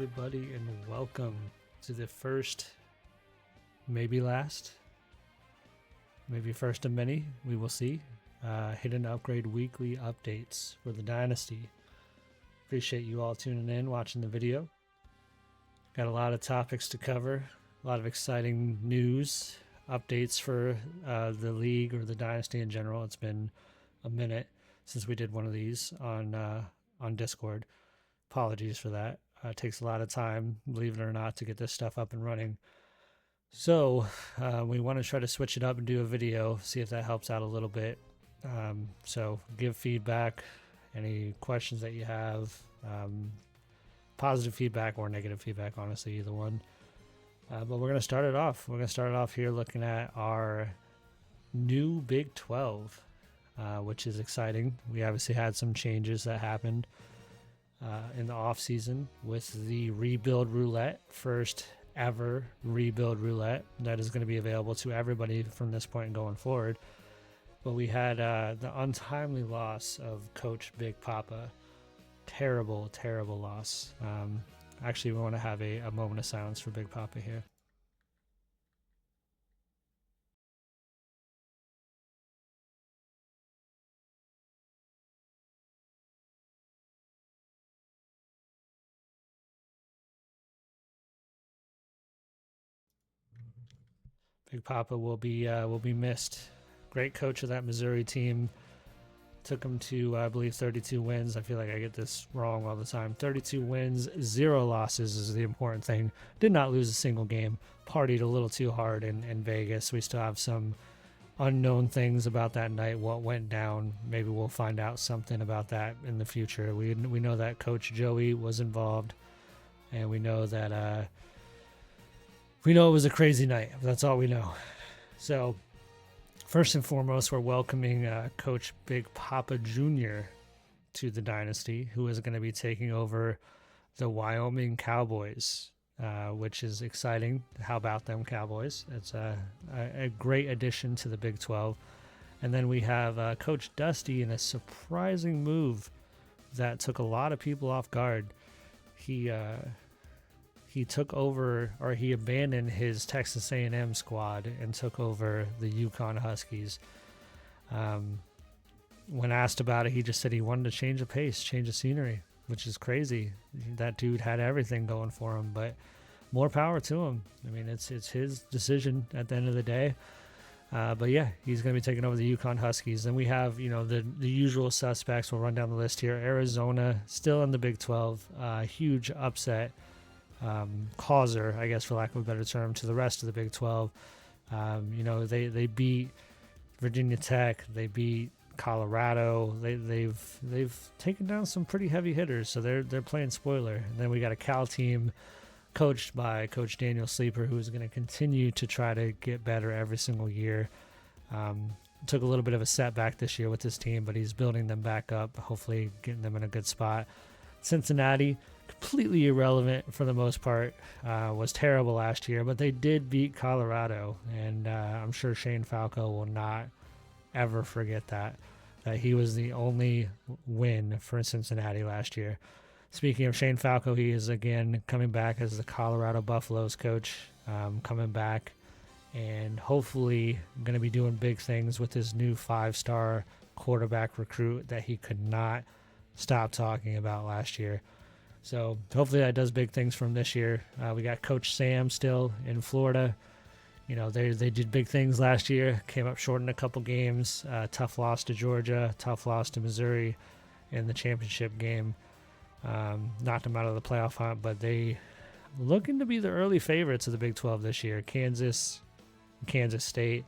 everybody, and welcome to the first, maybe last, maybe first of many, we will see, hidden upgrade weekly updates for the Dynasty. Appreciate you all tuning in, watching the video. Got a lot of topics to cover, a lot of exciting news, updates for the league or the Dynasty in general. It's been a minute since we did one of these on Discord. Apologies for that. It takes a lot of time, believe it or not, to get this stuff up and running. So we want to try to switch it up and do a video, see if that helps out a little bit. So give feedback, any questions that you have, positive feedback or negative feedback, honestly, either one. But we're going to start it off. We're going to start it off here looking at our new Big 12, which is exciting. We obviously had some changes that happened in the off season with the rebuild roulette, first ever rebuild roulette that is going to be available to everybody from this point going forward. But we had the untimely loss of Coach Big Papa. Terrible loss. Actually, we want to have a moment of silence for Big Papa here. Big Papa will be missed. Great coach of that Missouri team. Took him to, I believe, 32 wins. I feel like I get this wrong all the time. 32 wins, 0 losses is the important thing. Did not lose a single game. Partied a little too hard in Vegas. We still have some unknown things about that night, what went down. Maybe we'll find out something about that in the future. We know that Coach Joey was involved, and we know that we know it was a crazy night. That's all we know. So first and foremost, we're welcoming Coach Big Papa Jr. to the Dynasty, who is going to be taking over the Wyoming Cowboys, which is exciting. How about them Cowboys? It's a great addition to the Big 12. And then we have Coach Dusty in a surprising move that took a lot of people off guard. He took over, or he abandoned his Texas A&M squad and took over the Yukon Huskies. When asked about it, he just said he wanted to change the pace, change the scenery, which is crazy. That dude had everything going for him, but more power to him. I mean, it's his decision at the end of the day. But yeah, he's going to be taking over the Yukon Huskies. Then we have, the usual suspects. We'll run down the list here. Arizona, still in the Big 12. Huge upset. Causer, I guess, for lack of a better term, to the rest of the Big 12. They beat Virginia Tech, they beat Colorado. They've taken down some pretty heavy hitters, so they're playing spoiler. And then we got a Cal team coached by Coach Daniel Sleeper, who is going to continue to try to get better every single year. Took a little bit of a setback this year with this team, but he's building them back up, hopefully getting them in a good spot. Cincinnati, completely irrelevant for the most part, was terrible last year, but they did beat Colorado, and I'm sure Shane Falco will not ever forget that he was the only win for Cincinnati last year. Speaking of Shane Falco, he is again coming back as the Colorado Buffaloes coach, coming back and hopefully going to be doing big things with his new 5-star quarterback recruit that he could not stop talking about last year. So hopefully that does big things for him this year. We got Coach Sam still in Florida. They did big things last year, came up short in a couple games. Tough loss to Georgia, tough loss to Missouri in the championship game. Knocked them out of the playoff hunt, but they looking to be the early favorites of the Big 12 this year. Kansas State,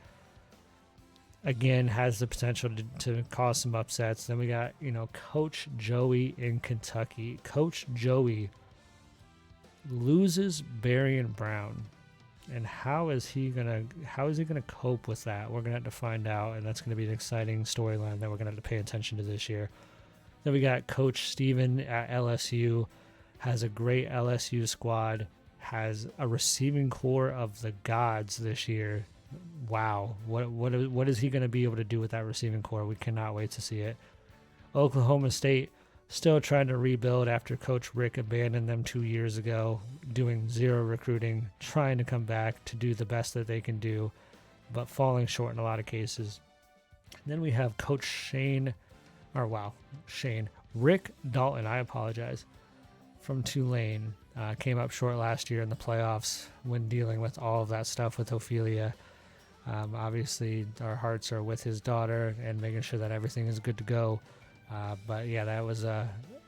again, has the potential to cause some upsets. Then we got, Coach Joey in Kentucky. Coach Joey loses Berrien Brown. And how is he gonna cope with that? We're gonna have to find out, and that's gonna be an exciting storyline that we're gonna have to pay attention to this year. Then we got Coach Steven at LSU, has a great LSU squad, has a receiving core of the gods this year. Wow, what is he going to be able to do with that receiving core? We cannot wait to see it. Oklahoma State still trying to rebuild after Coach Rick abandoned them 2 years ago, doing zero recruiting, trying to come back to do the best that they can do, but falling short in a lot of cases. Then we have Coach Rick Dalton, I apologize, from Tulane. Came up short last year in the playoffs when dealing with all of that stuff with Ophelia. Obviously, our hearts are with his daughter and making sure that everything is good to go. But yeah, that was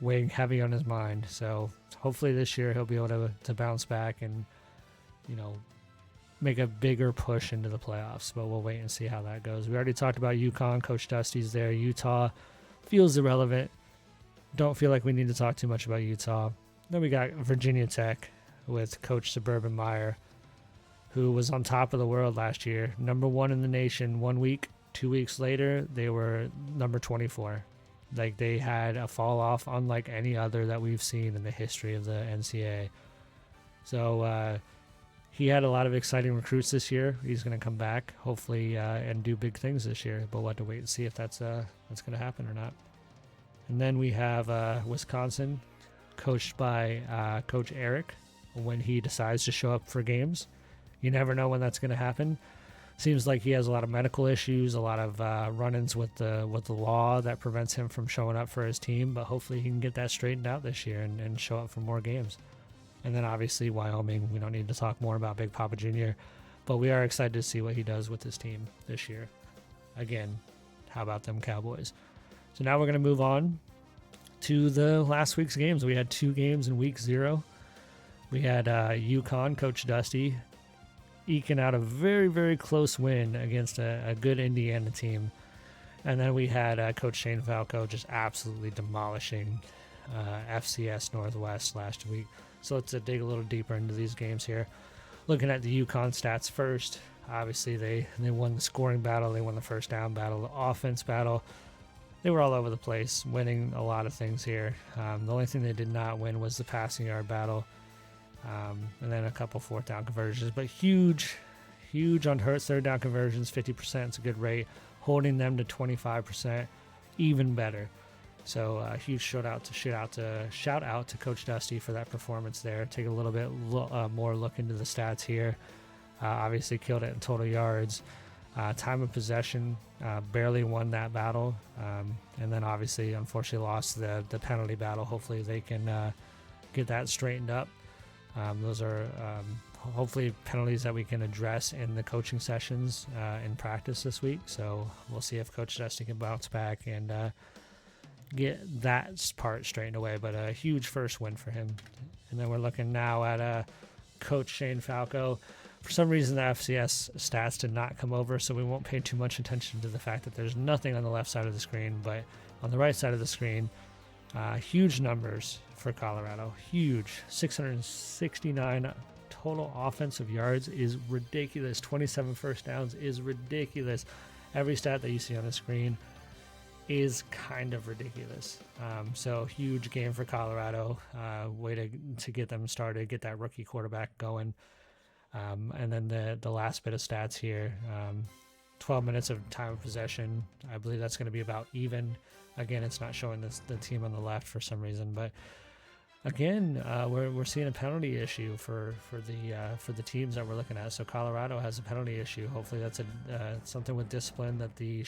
weighing heavy on his mind. So hopefully this year he'll be able to bounce back and, make a bigger push into the playoffs. But we'll wait and see how that goes. We already talked about UConn. Coach Dusty's there. Utah feels irrelevant. Don't feel like we need to talk too much about Utah. Then we got Virginia Tech with Coach Suburban Meyer, who was on top of the world last year. Number 1 in the nation 1 week. 2 weeks later, they were number 24. Like, they had a fall off unlike any other that we've seen in the history of the NCAA. So he had a lot of exciting recruits this year. He's going to come back, hopefully, and do big things this year. But we'll have to wait and see if that's going to happen or not. And then we have Wisconsin, coached by Coach Eric, when he decides to show up for games. You never know when that's going to happen. Seems like he has a lot of medical issues, a lot of run-ins with the law that prevents him from showing up for his team. But hopefully he can get that straightened out this year and show up for more games. And then obviously Wyoming, we don't need to talk more about Big Papa Jr., but we are excited to see what he does with his team this year. Again, how about them Cowboys? So now we're going to move on to the last week's games. We had 2 games in week 0. We had UConn, Coach Dusty, eking out a very, very close win against a good Indiana team. And then we had Coach Shane Falco just absolutely demolishing FCS Northwest last week. So let's dig a little deeper into these games here. Looking at the UConn stats first, obviously they won the scoring battle, they won the first down battle, the offense battle. They were all over the place, winning a lot of things here. The only thing they did not win was the passing yard battle. And then a couple 4th down conversions, but huge on Hurts 3rd down conversions, 50%. It's a good rate. Holding them to 25%, even better. So huge shout out to Coach Dusty for that performance there. Take a little bit more look into the stats here. Obviously killed it in total yards. Time of possession, barely won that battle. And then obviously, unfortunately, lost the penalty battle. Hopefully they can get that straightened up. Those are hopefully penalties that we can address in the coaching sessions in practice this week. So we'll see if Coach Dusty can bounce back and get that part straightened away. But a huge first win for him. And then we're looking now at Coach Shane Falco. For some reason, the FCS stats did not come over, so we won't pay too much attention to the fact that there's nothing on the left side of the screen. But on the right side of the screen, huge numbers for Colorado. Huge. 669 total offensive yards is ridiculous. 27 first downs is ridiculous. Every stat that you see on the screen is kind of ridiculous. So huge game for Colorado. Way to get them started, get that rookie quarterback going. And then the last bit of stats here, 12 minutes of time of possession. I believe that's going to be about even. Again, it's not showing the team on the left for some reason, but again, we're seeing a penalty issue for the teams that we're looking at. So Colorado has a penalty issue. Hopefully that's something with discipline that the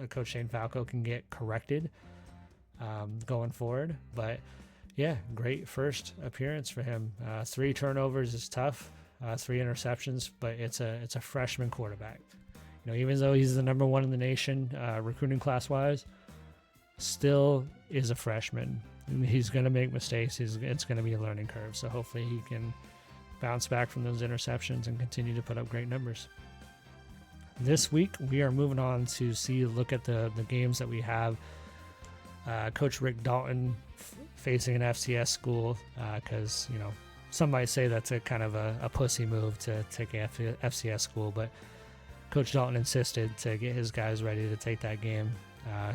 Coach Shane Falco can get corrected going forward. But yeah, great first appearance for him. 3 turnovers is tough. 3 interceptions, but it's a freshman quarterback. Even though he's the number 1 in the nation recruiting class wise, still is a freshman. He's going to make mistakes. It's going to be a learning curve. So hopefully he can bounce back from those interceptions and continue to put up great numbers. This week we are moving on to look at the games that we have. Coach Rick Dalton facing an FCS school because some might say that's a kind of a pussy move to take an FCS school, but Coach Dalton insisted to get his guys ready to take that game.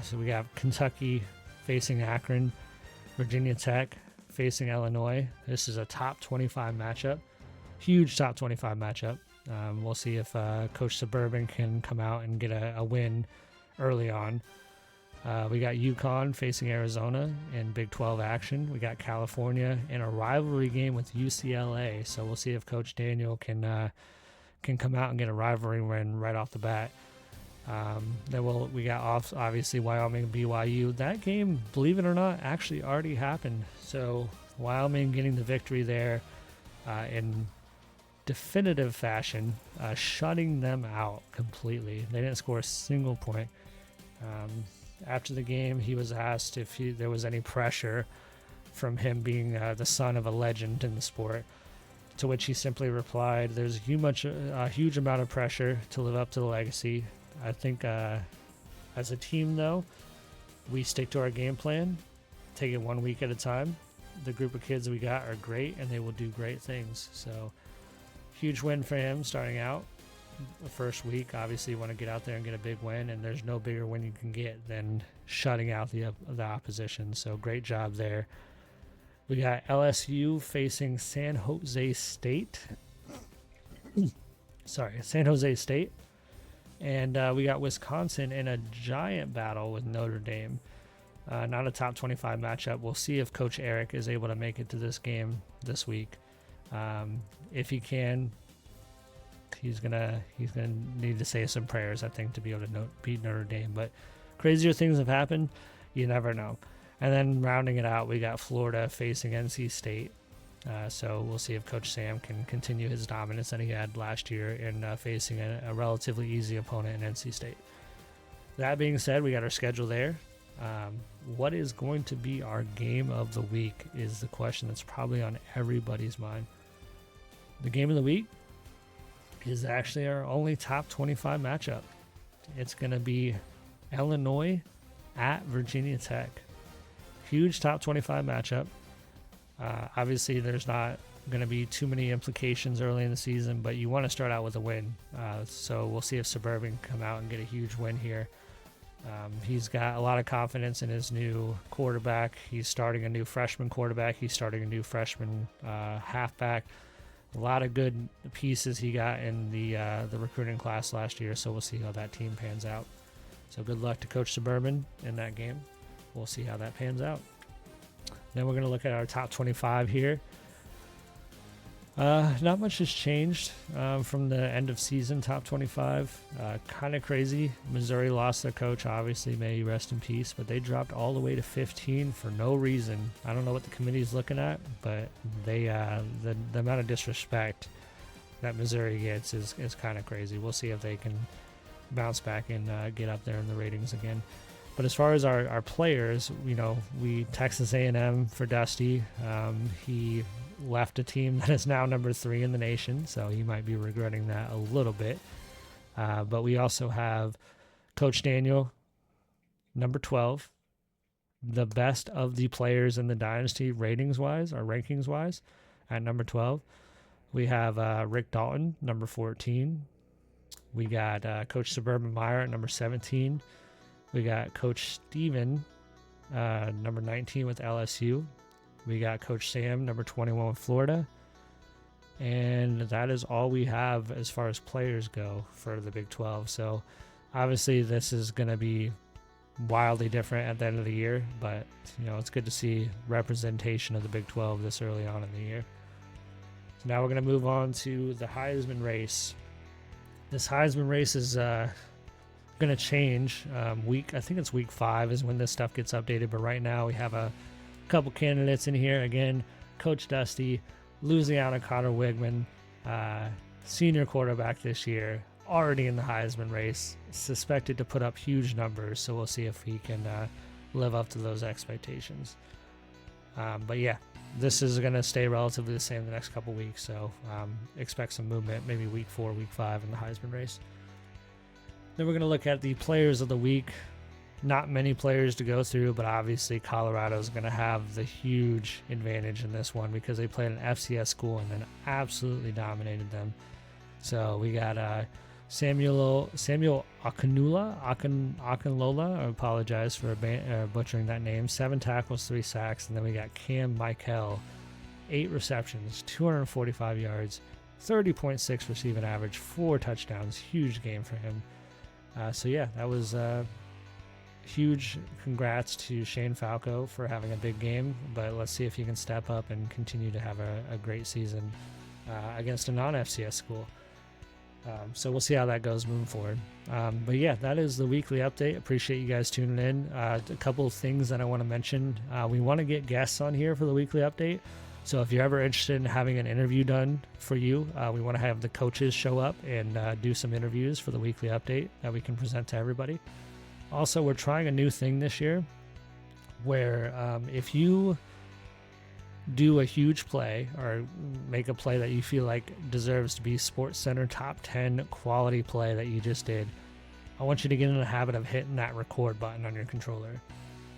So we got Kentucky facing Akron, Virginia Tech facing Illinois. This is a top 25 matchup, huge top 25 matchup. We'll see if Coach Suburban can come out and get a win early on. We got UConn facing Arizona in Big 12 action. We got California in a rivalry game with UCLA. So we'll see if Coach Daniel can come out and get a rivalry win right off the bat. Then we got obviously Wyoming and BYU. That game, believe it or not, actually already happened. So Wyoming getting the victory there in definitive fashion, shutting them out completely. They didn't score a single point. After the game, he was asked if there was any pressure from him being the son of a legend in the sport, to which he simply replied, "There's a huge amount of pressure to live up to the legacy. I think as a team, though, we stick to our game plan, take it 1 week at a time. The group of kids we got are great, and they will do great things." So huge win for him starting out. The first week, obviously you want to get out there and get a big win, and there's no bigger win you can get than shutting out the opposition. So great job there. We got LSU facing San Jose State. San Jose State. And we got Wisconsin in a giant battle with Notre Dame. Not a top 25 matchup. We'll see if Coach Eric is able to make it to this game this week. If he can, he's gonna need to say some prayers, I think, to be able to beat Notre Dame. But crazier things have happened. You never know. And then rounding it out, we got Florida facing NC State. So we'll see if Coach Sam can continue his dominance that he had last year in facing a relatively easy opponent in NC State. That being said, we got our schedule there. What is going to be our game of the week is the question that's probably on everybody's mind. The game of the week is actually our only top 25 matchup. It's going to be Illinois at Virginia Tech. Huge top 25 matchup. Obviously, there's not going to be too many implications early in the season, but you want to start out with a win. So we'll see if Suburban can come out and get a huge win here. He's got a lot of confidence in his new quarterback. He's starting a new freshman quarterback. He's starting a new freshman halfback. A lot of good pieces he got in the recruiting class last year, so we'll see how that team pans out. So good luck to Coach Suburban in that game. We'll see how that pans out. Then we're going to look at our top 25 here. Not much has changed from the end of season top 25. Kind of crazy. Missouri lost their coach, obviously, may he rest in peace, but they dropped all the way to 15 for no reason. I don't know what the committee is looking at, but they the amount of disrespect that Missouri gets is kind of crazy. We'll see if they can bounce back and get up there in the ratings again. But as far as our players, we Texas A&M for Dusty. He left a team that is now number 3 in the nation, so he might be regretting that a little bit. But we also have Coach Daniel, number 12, the best of the players in the Dynasty ratings-wise, or rankings-wise, at number 12. We have Rick Dalton, number 14. We got Coach Suburban Meyer at number 17. We got Coach Steven, number 19 with LSU. We got Coach Sam, number 21 with Florida. And that is all we have as far as players go for the Big 12. So obviously this is going to be wildly different at the end of the year, but it's good to see representation of the Big 12 this early on in the year. So now we're going to move on to the Heisman race. This Heisman race is going to change. I think it's week 5 is when this stuff gets updated, but right now we have a couple candidates in here. Again, Coach Dusty, Louisiana Connor Wigman, senior quarterback this year, already in the Heisman race, suspected to put up huge numbers, so we'll see if he can live up to those expectations. But yeah, this is going to stay relatively the same the next couple weeks, so expect some movement, maybe week 4, week 5 in the Heisman race. Then we're going to look at the players of the week. Not many players to go through, but obviously Colorado is going to have the huge advantage in this one because they played an FCS school and then absolutely dominated them. So we got Samuel Akinlola. I apologize for butchering that name. 7 tackles, 3 sacks. And then we got Cam Michael, 8 receptions, 245 yards, 30.6 receiving average, 4 touchdowns. Huge game for him. So yeah, that was huge congrats to Shane Falco for having a big game, but let's see if he can step up and continue to have a great season against a non-FCS school. So we'll see how that goes moving forward. But yeah, that is the weekly update. Appreciate you guys tuning in. A couple of things that I want to mention. We want to get guests on here for the weekly update. So if you're ever interested in having an interview done for you, we want to have the coaches show up and do some interviews for the weekly update that we can present to everybody. Also, we're trying a new thing this year where if you do a huge play or make a play that you feel like deserves to be SportsCenter top 10 quality play that you just did, I want you to get in the habit of hitting that record button on your controller.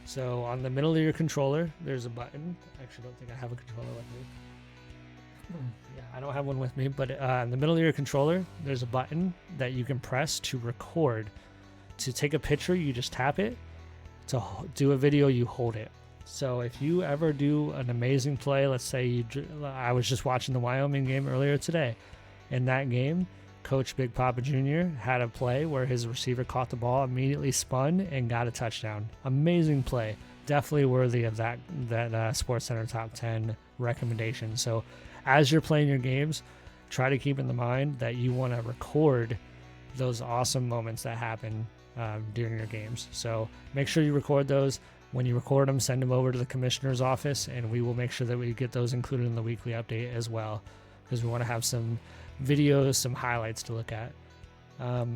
So on the middle of your controller, there's a button. I actually don't think I have a controller with me. Yeah, I don't have one with me, but in the middle of your controller, there's a button that you can press to record. To take a picture, you just tap it. To do a video, you hold it. So if you ever do an amazing play, let's say I was just watching the Wyoming game earlier today. In that game, Coach Big Papa Jr. had a play where his receiver caught the ball, immediately spun, and got a touchdown. Amazing play. Definitely worthy of that SportsCenter Top 10 recommendation. So as you're playing your games, try to keep in the mind that you want to record those awesome moments that happen during your games. So make sure you record those. When you record them, send them over to the commissioner's office, and we will make sure that we get those included in the weekly update as well, because we want to have some videos, some highlights to look at.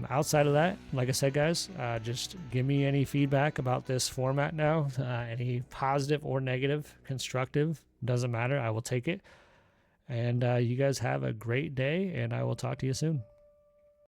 Outside of that, like I said, guys, just give me any feedback about this format now. Any positive or negative, constructive, doesn't matter. I will take it. And you guys have a great day, and I will talk to you soon.